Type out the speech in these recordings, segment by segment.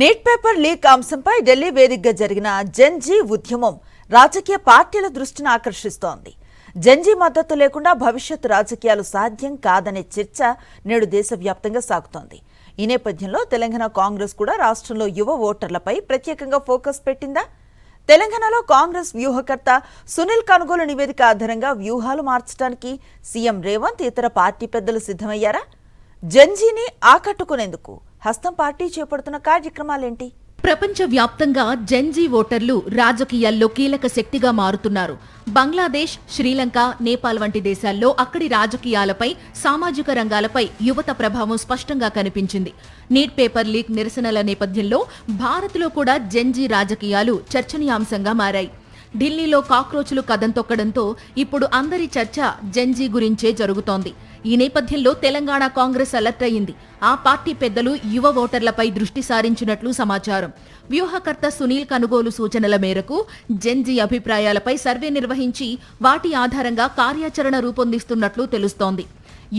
Neat paper leak అంశంపై ఢిల్లీ వేదికగా జరిగిన జెన్జీ ఉద్యమం రాజకీయ పార్టీల దృష్టిని ఆకర్షిస్తోంది. జెన్జీ మద్దతు లేకుండా భవిష్యత్ రాజకీయాలు సాధ్యం కాదనే చర్చ నేడు దేశవ్యాప్తంగా సాగుతోంది. ఈ నేపథ్యంలో తెలంగాణ కాంగ్రెస్ కూడా రాష్ట్రంలో యువ ఓటర్లపై ప్రత్యేకంగా ఫోకస్ పెట్టిందా? తెలంగాణలో కాంగ్రెస్ వ్యూహకర్త సునీల్ కనుగోలు నివేదిక ఆధారంగా వ్యూహాలు మార్చడానికి సీఎం రేవంత్ ఇతర పార్టీ పెద్దలు సిద్ధమయ్యారా? జెన్జీని ఆకట్టుకునేందుకు హస్తం పార్టీ చేపడుతున్న కార్యక్రమాలేంటి? ప్రపంచ వ్యాప్తంగా జెన్జీ ఓటర్లు రాజకీయాల్లో కీలక శక్తిగా మారుతున్నారు. బంగ్లాదేశ్, శ్రీలంక, నేపాల్ వంటి దేశాల్లో అక్కడి రాజకీయాలపై, సామాజిక రంగాలపై యువత ప్రభావం స్పష్టంగా కనిపించింది. నీట్ పేపర్ లీక్ నిరసనల నేపథ్యంలో భారత్లో కూడా జెన్జీ రాజకీయాలు చర్చనీయాంశంగా మారాయి. ఢిల్లీలో కాక్రోచులు కదం తొక్కడంతో ఇప్పుడు అందరి చర్చ జెన్జీ గురించే జరుగుతోంది. ఈ నేపథ్యంలో తెలంగాణ కాంగ్రెస్ అలర్ట్ అయింది. ఆ పార్టీ పెద్దలు యువ ఓటర్లపై దృష్టి సారించినట్లు సమాచారం. వ్యూహకర్త సునీల్ కనుగోలు సూచనల మేరకు జెన్జీ అభిప్రాయాలపై సర్వే నిర్వహించి వాటి ఆధారంగా కార్యాచరణ రూపొందిస్తున్నట్లు తెలుస్తోంది.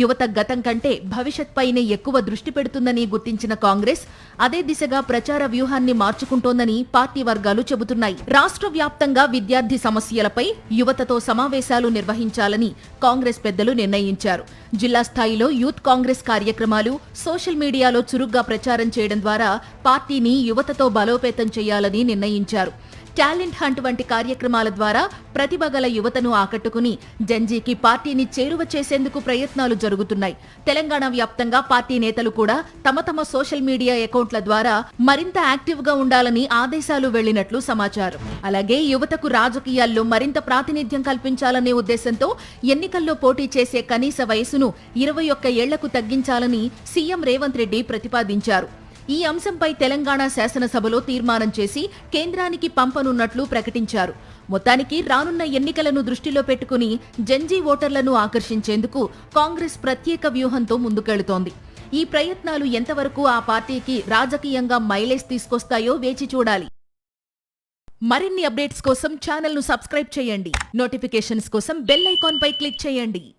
యువత గతం కంటే భవిష్యత్పైనే ఎక్కువ దృష్టి పెడుతుందని గుర్తించిన కాంగ్రెస్ అదే దిశగా ప్రచార వ్యూహాన్ని మార్చుకుంటోందని పార్టీ వర్గాలు చెబుతున్నాయి. రాష్ట్ర వ్యాప్తంగా విద్యార్థి సమస్యలపై యువతతో సమావేశాలు నిర్వహించాలని కాంగ్రెస్ పెద్దలు నిర్ణయించారు. జిల్లా స్థాయిలో యూత్ కాంగ్రెస్ కార్యక్రమాలు, సోషల్ మీడియాలో చురుగ్గా ప్రచారం చేయడం ద్వారా పార్టీని యువతతో బలోపేతం చేయాలని నిర్ణయించారు. టాలెంట్ హంట్ వంటి కార్యక్రమాల ద్వారా ప్రతిభ గల యువతను ఆకట్టుకుని జెన్జీకి పార్టీని చేరువ చేసేందుకు ప్రయత్నాలు జరుగుతున్నాయి. తెలంగాణ వ్యాప్తంగా పార్టీ నేతలు కూడా తమ సోషల్ మీడియా అకౌంట్ల ద్వారా మరింత యాక్టివ్ గా ఉండాలని ఆదేశాలు వెళ్లినట్లు సమాచారం. అలాగే యువతకు రాజకీయాల్లో మరింత ప్రాతినిధ్యం కల్పించాలనే ఉద్దేశంతో ఎన్నికల్లో పోటీ చేసే కనీస వయసును 21 ఏళ్లకు తగ్గించాలని సీఎం రేవంత్ రెడ్డి ప్రతిపాదించారు. ఈ అంశంపై తెలంగాణ శాసనసభలో తీర్మానం చేసి కేంద్రానికి పంపనున్నట్లు ప్రకటించారు. మొత్తానికి రానున్న ఎన్నికలను దృష్టిలో పెట్టుకుని జెన్జీ ఓటర్లను ఆకర్షించేందుకు కాంగ్రెస్ ప్రత్యేక వ్యూహంతో ముందుకెళుతోంది. ఈ ప్రయత్నాలు ఎంతవరకు ఆ పార్టీకి రాజకీయంగా మైలేజ్ తీసుకొస్తాయో వేచి చూడాలి. మరిన్ని అప్డేట్స్ కోసం ఛానల్ను సబ్స్క్రైబ్ చేయండి. నోటిఫికేషన్స్ కోసం బెల్ ఐకాన్ పై క్లిక్ చేయండి.